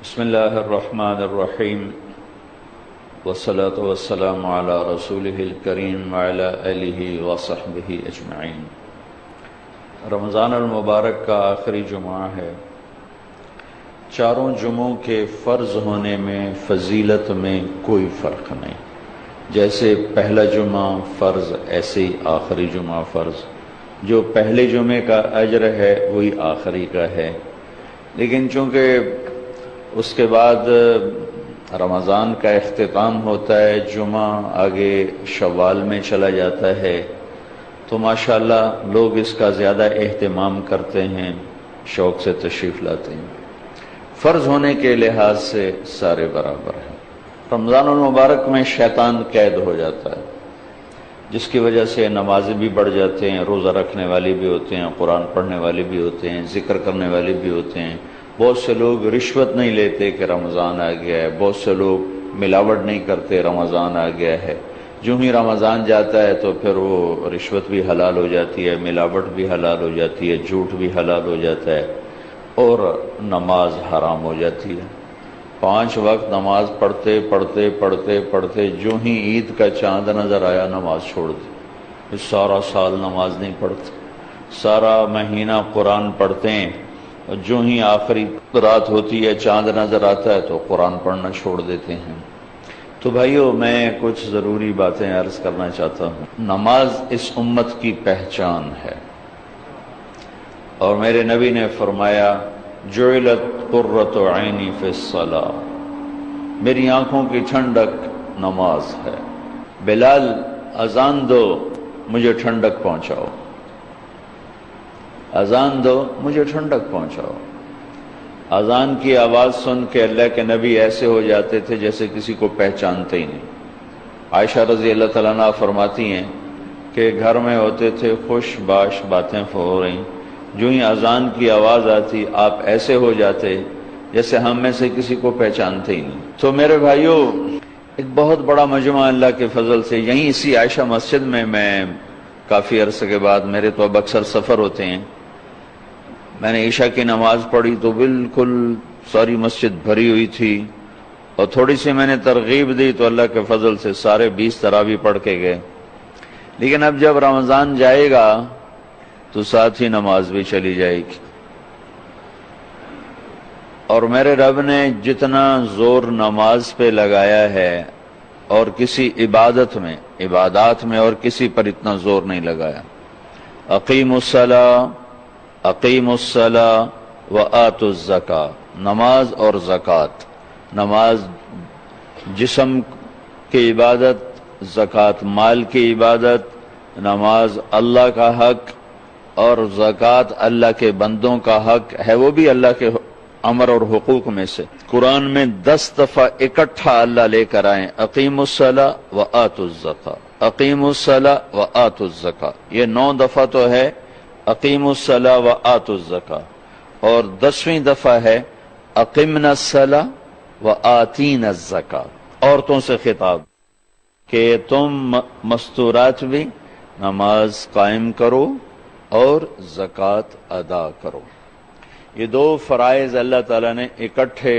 بسم اللہ الرحمن الرحیم والصلاة والسلام علی رسولہ الکریم وعلی آلہ وصحبہ اجمعین۔ رمضان المبارک کا آخری جمعہ ہے۔ چاروں جمعوں کے فرض ہونے میں فضیلت میں کوئی فرق نہیں، جیسے پہلا جمعہ فرض ایسے ہی آخری جمعہ فرض۔ جو پہلے جمعے کا اجر ہے وہی آخری کا ہے، لیکن چونکہ اس کے بعد رمضان کا اختتام ہوتا ہے، جمعہ آگے شوال میں چلا جاتا ہے، تو ماشاءاللہ لوگ اس کا زیادہ اہتمام کرتے ہیں، شوق سے تشریف لاتے ہیں۔ فرض ہونے کے لحاظ سے سارے برابر ہیں۔ رمضان المبارک میں شیطان قید ہو جاتا ہے، جس کی وجہ سے نمازیں بھی بڑھ جاتے ہیں، روزہ رکھنے والے بھی ہوتے ہیں، قرآن پڑھنے والے بھی ہوتے ہیں، ذکر کرنے والے بھی ہوتے ہیں۔ بہت سے لوگ رشوت نہیں لیتے کہ رمضان آ گیا ہے، بہت سے لوگ ملاوٹ نہیں کرتے رمضان آ گیا ہے۔ جو ہی رمضان جاتا ہے تو پھر وہ رشوت بھی حلال ہو جاتی ہے، ملاوٹ بھی حلال ہو جاتی ہے، جھوٹ بھی حلال ہو جاتا ہے، اور نماز حرام ہو جاتی ہے۔ 5 وقت نماز پڑھتے جو ہی عید کا چاند نظر آیا نماز چھوڑ دی۔ سارا سال نماز نہیں پڑھتے، سارا مہینہ قرآن پڑھتے ہیں، اور جو ہی آخری رات ہوتی ہے چاند نظر آتا ہے تو قرآن پڑھنا چھوڑ دیتے ہیں۔ تو بھائیو، میں کچھ ضروری باتیں عرض کرنا چاہتا ہوں۔ نماز اس امت کی پہچان ہے، اور میرے نبی نے فرمایا جعلت قرۃ عینی فی الصلاۃ، میری آنکھوں کی ٹھنڈک نماز ہے۔ بلال اذان دو، مجھے ٹھنڈک پہنچاؤ، اذان دو مجھے ٹھنڈک پہنچاؤ۔ اذان کی آواز سن کے اللہ کے نبی ایسے ہو جاتے تھے جیسے کسی کو پہچانتے ہی نہیں۔ عائشہ رضی اللہ تعالیٰ عنہا فرماتی ہیں کہ گھر میں ہوتے تھے، خوش باش باتیں ہو رہی، جو ہی اذان کی آواز آتی آپ ایسے ہو جاتے جیسے ہم میں سے کسی کو پہچانتے ہی نہیں۔ تو میرے بھائیوں، ایک بہت بڑا مجمع اللہ کے فضل سے یہیں اسی عائشہ مسجد میں کافی عرصے کے بعد، میرے تو اب اکثر سفر ہوتے ہیں، میں نے عشاء کی نماز پڑھی تو بالکل ساری مسجد بھری ہوئی تھی، اور تھوڑی سی میں نے ترغیب دی تو اللہ کے فضل سے سارے 20 تراویح پڑھ کے گئے۔ لیکن اب جب رمضان جائے گا تو ساتھ ہی نماز بھی چلی جائے گی، اور میرے رب نے جتنا زور نماز پہ لگایا ہے اور کسی عبادات میں اور کسی پر اتنا زور نہیں لگایا۔ اقیموا الصلاۃ وآتوا الزکاۃ، نماز اور زکوٰۃ۔ نماز جسم کی عبادت، زکوٰۃ مال کی عبادت۔ نماز اللہ کا حق اور زکوٰۃ اللہ کے بندوں کا حق ہے، وہ بھی اللہ کے امر اور حقوق میں سے۔ قرآن میں 10 دفعہ اکٹھا اللہ لے کر آئے، اقیموا الصلاۃ وآتوا الزکاۃ، اقیموا الصلاۃ وآتوا الزکاۃ۔ یہ 9 دفعہ تو ہے اقیموا الصلاۃ وآتوا الزکاۃ، اور 10ویں دفعہ ہے اقمنا الصلاۃ وآتینا الزکاۃ۔ عورتوں سے خطاب کہ تم مستورات بھی نماز قائم کرو اور زکوٰۃ ادا کرو۔ یہ 2 فرائض اللہ تعالیٰ نے اکٹھے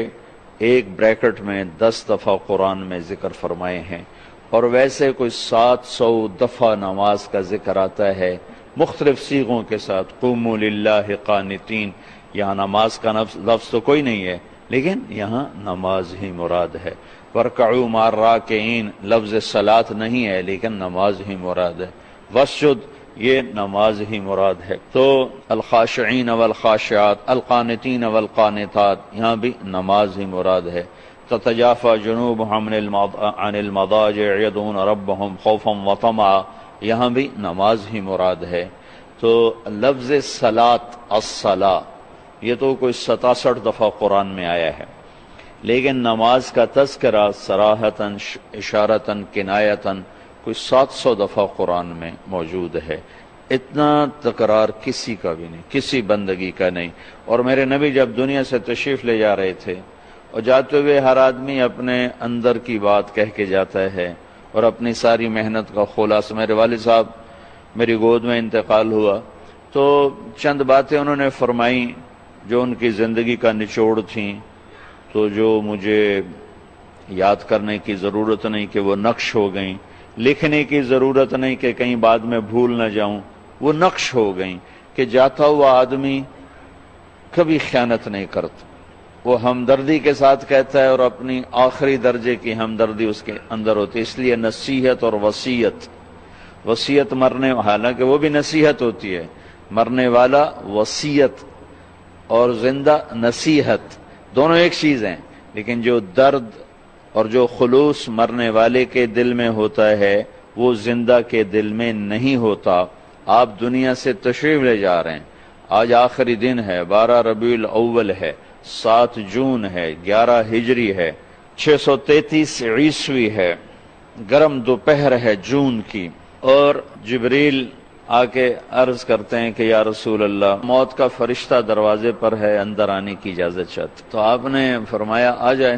ایک بریکٹ میں 10 دفعہ قرآن میں ذکر فرمائے ہیں، اور ویسے کوئی 700 دفعہ نماز کا ذکر آتا ہے مختلف صیغوں کے ساتھ۔ قوموا للہ قانتین، یہاں نماز کا لفظ تو کوئی نہیں ہے، لیکن یہاں نماز ہی مراد ہے۔ ورکعوا مع الراکعین، لفظ صلاۃ نہیں ہے لیکن نماز ہی مراد ہے۔ واسجد، یہ نماز ہی مراد ہے۔ تو الخاشعین والخاشعات، القانتین والقانتات، یہاں بھی نماز ہی مراد ہے۔ تتجافى جنوبهم عن المضاجع يدعون ربهم خوفا وطمعا، یہاں بھی نماز ہی مراد ہے۔ تو لفظ صلاۃ، الصلاۃ، یہ تو کوئی 67 دفعہ قرآن میں آیا ہے، لیکن نماز کا تذکرہ صراحتاً، اشارتاً، کنایتاً کوئی 700 دفعہ قرآن میں موجود ہے۔ اتنا تکرار کسی کا بھی نہیں، کسی بندگی کا نہیں۔ اور میرے نبی جب دنیا سے تشریف لے جا رہے تھے، اور جاتے ہوئے ہر آدمی اپنے اندر کی بات کہہ کے جاتا ہے اور اپنی ساری محنت کا خلاصہ۔ میرے والد صاحب میری گود میں انتقال ہوا تو چند باتیں انہوں نے فرمائی جو ان کی زندگی کا نچوڑ تھیں، تو جو مجھے یاد کرنے کی ضرورت نہیں کہ وہ نقش ہو گئیں، لکھنے کی ضرورت نہیں کہ کہیں بعد میں بھول نہ جاؤں، وہ نقش ہو گئیں کہ جاتا ہوا آدمی کبھی خیانت نہیں کرتا، وہ ہمدردی کے ساتھ کہتا ہے اور اپنی آخری درجے کی ہمدردی اس کے اندر ہوتی ہے۔ اس لیے نصیحت اور وصیت مرنے، حالانکہ وہ بھی نصیحت ہوتی ہے، مرنے والا وصیت اور زندہ نصیحت دونوں ایک چیز ہیں، لیکن جو درد اور جو خلوص مرنے والے کے دل میں ہوتا ہے وہ زندہ کے دل میں نہیں ہوتا۔ آپ دنیا سے تشریف لے جا رہے ہیں، آج آخری دن ہے، 12 ربیع الاول ہے، 7 جون ہے، 11 ہجری ہے، 633 عیسوی ہے، گرم دوپہر ہے جون کی، اور جبریل آ کے عرض کرتے ہیں کہ یا رسول اللہ، موت کا فرشتہ دروازے پر ہے، اندر آنے کی اجازت چاہتے۔ تو آپ نے فرمایا آ جائے،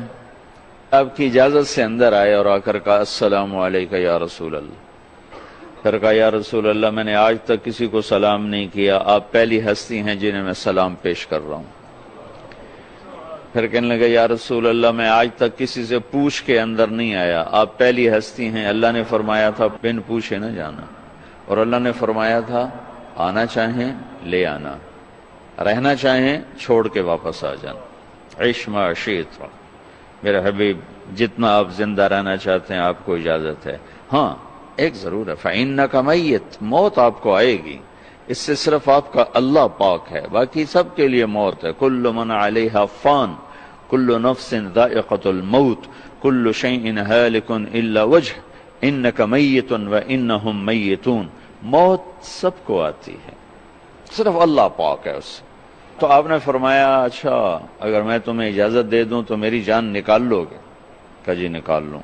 آپ کی اجازت سے اندر آئے اور آ کر کہا السلام علیکم یا رسول اللہ۔ پھر کہا یا رسول اللہ، میں نے آج تک کسی کو سلام نہیں کیا، آپ پہلی ہستی ہیں جنہیں میں سلام پیش کر رہا ہوں۔ پھر کہنے لگا یا رسول اللہ، میں آج تک کسی سے پوچھ کے اندر نہیں آیا، آپ پہلی ہستی ہیں، اللہ نے فرمایا تھا بن پوچھے نہ جانا، اور اللہ نے فرمایا تھا آنا چاہیں لے آنا، رہنا چاہیں چھوڑ کے واپس آ جانا، عیش ما شئت۔ میرے حبیب، جتنا آپ زندہ رہنا چاہتے ہیں آپ کو اجازت ہے، ہاں ایک ضرور ہے، فَإِنَّكَ مَيِّتٌ، موت آپ کو آئے گی، اس سے صرف آپ کا اللہ پاک ہے، باقی سب کے لیے موت ہے۔ كُلُّ مَنْ عَلَيْهَا فَانٍ كُلُّ نَفْسٍ ذَائِقَةُ الْمَوْتِ كُلُّ شَيْءٍ هَالِكٌ إِلَّا وَجْهَهُ إِنَّكَ مَيِّتٌ وَإِنَّهُمْ مَيِّتُونَ، موت سب کو آتی ہے، صرف اللہ پاک ہے اس سے۔ تو آپ نے فرمایا اچھا اگر میں تمہیں اجازت دے دوں تو میری جان نکال لو گے؟ کہا جی نکال لوں۔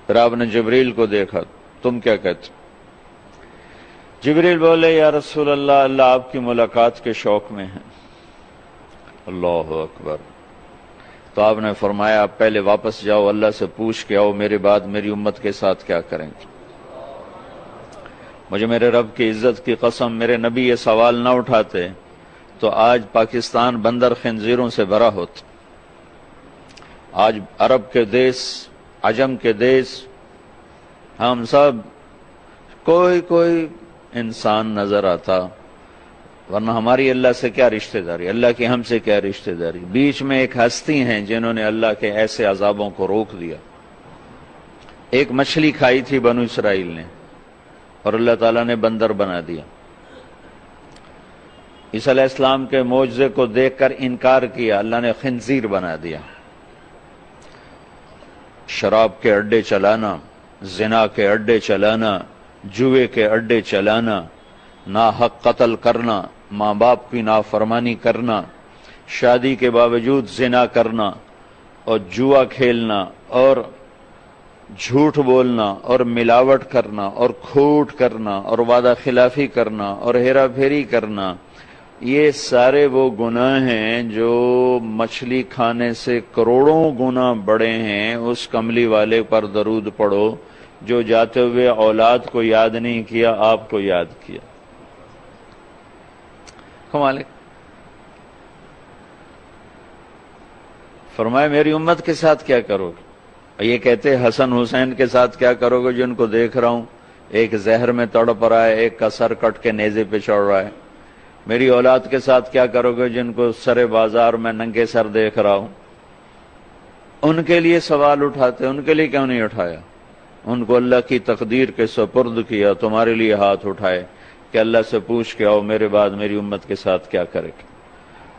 پھر آپ نے جبریل کو دیکھا، تم کیا کہتے؟ جبریل بولے یا رسول اللہ، اللہ آپ کی ملاقات کے شوق میں ہے۔ اللہ اکبر۔ تو آپ نے فرمایا آپ پہلے واپس جاؤ، اللہ سے پوچھ کے آؤ میرے بعد میری امت کے ساتھ کیا کریں گے۔ مجھے میرے رب کی عزت کی قسم، میرے نبی یہ سوال نہ اٹھاتے تو آج پاکستان بندر خنزیروں سے بھرا ہوتا، آج عرب کے دیس، عجم کے دیس، ہم سب کوئی انسان نظر آتا، ورنہ ہماری اللہ سے کیا رشتہ داری، اللہ کی ہم سے کیا رشتہ داری۔ بیچ میں ایک ہستی ہیں جنہوں نے اللہ کے ایسے عذابوں کو روک دیا۔ ایک مچھلی کھائی تھی بنو اسرائیل نے اور اللہ تعالیٰ نے بندر بنا دیا۔ عیسیٰ علیہ السلام کے معجزے کو دیکھ کر انکار کیا، اللہ نے خنزیر بنا دیا۔ شراب کے اڈے چلانا، زنا کے اڈے چلانا، جوئے کے اڈے چلانا، ناحق قتل کرنا، ماں باپ کی نافرمانی کرنا، شادی کے باوجود زنا کرنا اور جوا کھیلنا اور جھوٹ بولنا اور ملاوٹ کرنا اور کھوٹ کرنا اور وعدہ خلافی کرنا اور ہیرا پھیری کرنا، یہ سارے وہ گناہ ہیں جو مچھلی کھانے سے کروڑوں گنا بڑے ہیں۔ اس کملی والے پر درود پڑھو جو جاتے ہوئے اولاد کو یاد نہیں کیا، آپ کو یاد کیا۔ کمال ہے۔ فرمایا میری امت کے ساتھ کیا کرو گے؟ یہ کہتے حسن حسین کے ساتھ کیا کرو گے جن کو دیکھ رہا ہوں، ایک زہر میں تڑپ رہا ہے، ایک کا سر کٹ کے نیزے پہ چڑھ رہا ہے۔ میری اولاد کے ساتھ کیا کرو گے جن کو سرے بازار میں ننگے سر دیکھ رہا ہوں؟ ان کے لیے سوال اٹھاتے، ان کے لیے کیوں نہیں اٹھایا؟ ان کو اللہ کی تقدیر کے سپرد کیا، تمہارے لیے ہاتھ اٹھائے کہ اللہ سے پوچھ کے آؤ میرے بعد میری امت کے ساتھ کیا کرے گا۔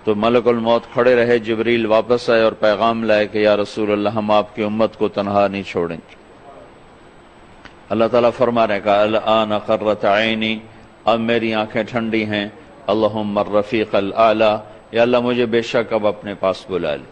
تو ملک الموت کھڑے رہے، جبریل واپس آئے اور پیغام لائے کہ یا رسول اللہ ہم آپ کی امت کو تنہا نہیں چھوڑیں گے۔ اللہ تعالیٰ فرما رہے کہ الآن قرۃ عینی، اب میری آنکھیں ٹھنڈی ہیں، اللہم الرفیق الاعلی، یا اللہ مجھے بے شک اب اپنے پاس بلا لے۔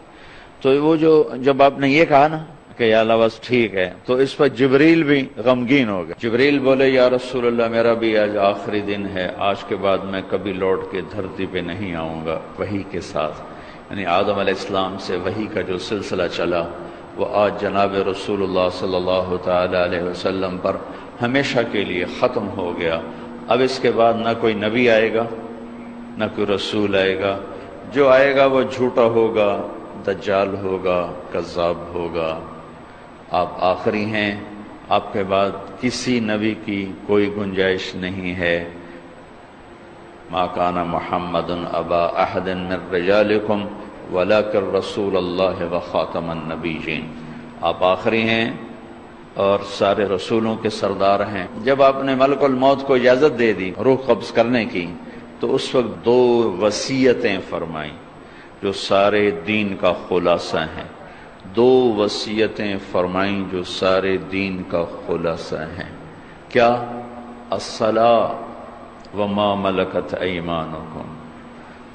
تو وہ جب آپ نے یہ کہا نا کہ یا اللہ بس ٹھیک ہے، تو اس پر جبریل بھی غمگین ہو گئے۔ جبریل بولے یا رسول اللہ میرا بھی آج آخری دن ہے، آج کے بعد میں کبھی لوٹ کے دھرتی پہ نہیں آؤں گا وحی کے ساتھ۔ یعنی آدم علیہ السلام سے وحی کا جو سلسلہ چلا وہ آج جناب رسول اللہ صلی اللہ تعالی علیہ وسلم پر ہمیشہ کے لیے ختم ہو گیا۔ اب اس کے بعد نہ کوئی نبی آئے گا، نہ کوئی رسول آئے گا، جو آئے گا وہ جھوٹا ہوگا، دجال ہوگا، کذاب ہوگا، آپ آخری ہیں، آپ کے بعد کسی نبی کی کوئی گنجائش نہیں ہے۔ ما کان محمد ابا احد من رجالکم ولکن رسول اللہ وخاتم النبیین، آپ آخری ہیں اور سارے رسولوں کے سردار ہیں۔ جب آپ نے ملک الموت کو اجازت دے دی روح قبض کرنے کی تو اس وقت 2 وصیتیں فرمائیں جو سارے دین کا خلاصہ ہیں، 2 وصیتیں فرمائیں جو سارے دین کا خلاصہ ہیں۔ کیا؟ الصلاۃ وما ملکت ایمانکم،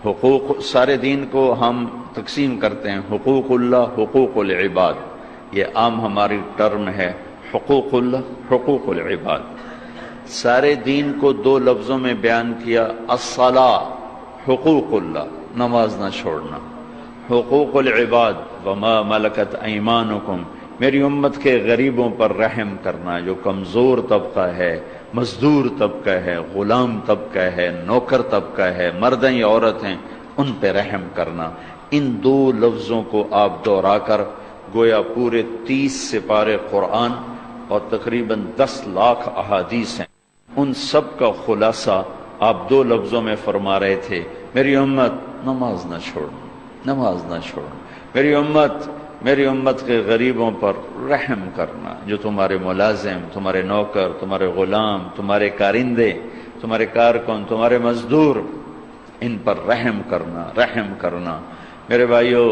حقوق، سارے دین کو ہم تقسیم کرتے ہیں، حقوق اللہ، حقوق العباد، یہ عام ہماری ٹرم ہے، حقوق اللہ، حقوق العباد۔ سارے دین کو 2 لفظوں میں بیان کیا، الصلاۃ، حقوق اللہ، نماز نہ چھوڑنا، حقوق العباد، وما ملکت ایمانکم، میری امت کے غریبوں پر رحم کرنا، جو کمزور طبقہ ہے، مزدور طبقہ ہے، غلام طبقہ ہے، نوکر طبقہ ہے، مرد ہیں یا عورت ہیں، ان پہ رحم کرنا۔ ان 2 لفظوں کو آپ دہرا کر گویا پورے 30 سپارے قرآن اور تقریباً 10 لاکھ احادیث ہیں، ان سب کا خلاصہ آپ 2 لفظوں میں فرما رہے تھے، میری امت نماز نہ چھوڑنا، نماز نہ چھوڑنا، میری امت کے غریبوں پر رحم کرنا، جو تمہارے ملازم، تمہارے نوکر، تمہارے غلام، تمہارے کارندے، تمہارے کارکن، تمہارے مزدور، ان پر رحم کرنا، رحم کرنا۔ میرے بھائیو،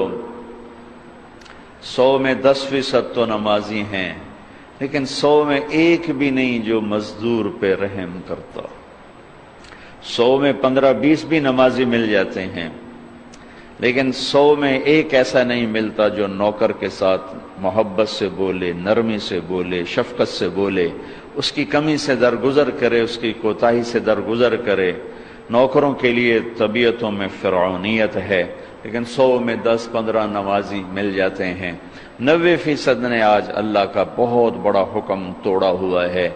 100 میں 10% تو نمازی ہیں، لیکن 100 میں ایک بھی نہیں جو مزدور پہ رحم کرتا۔ 100 میں 15-20 بھی نمازی مل جاتے ہیں، لیکن 100 میں ایک ایسا نہیں ملتا جو نوکر کے ساتھ محبت سے بولے، نرمی سے بولے، شفقت سے بولے، اس کی کمی سے درگزر کرے، اس کی کوتاہی سے درگزر کرے۔ نوکروں کے لیے طبیعتوں میں فرعونیت ہے، لیکن 100 میں 10-15 نمازی مل جاتے ہیں۔ 90% نے آج اللہ کا بہت بڑا حکم توڑا ہوا ہے۔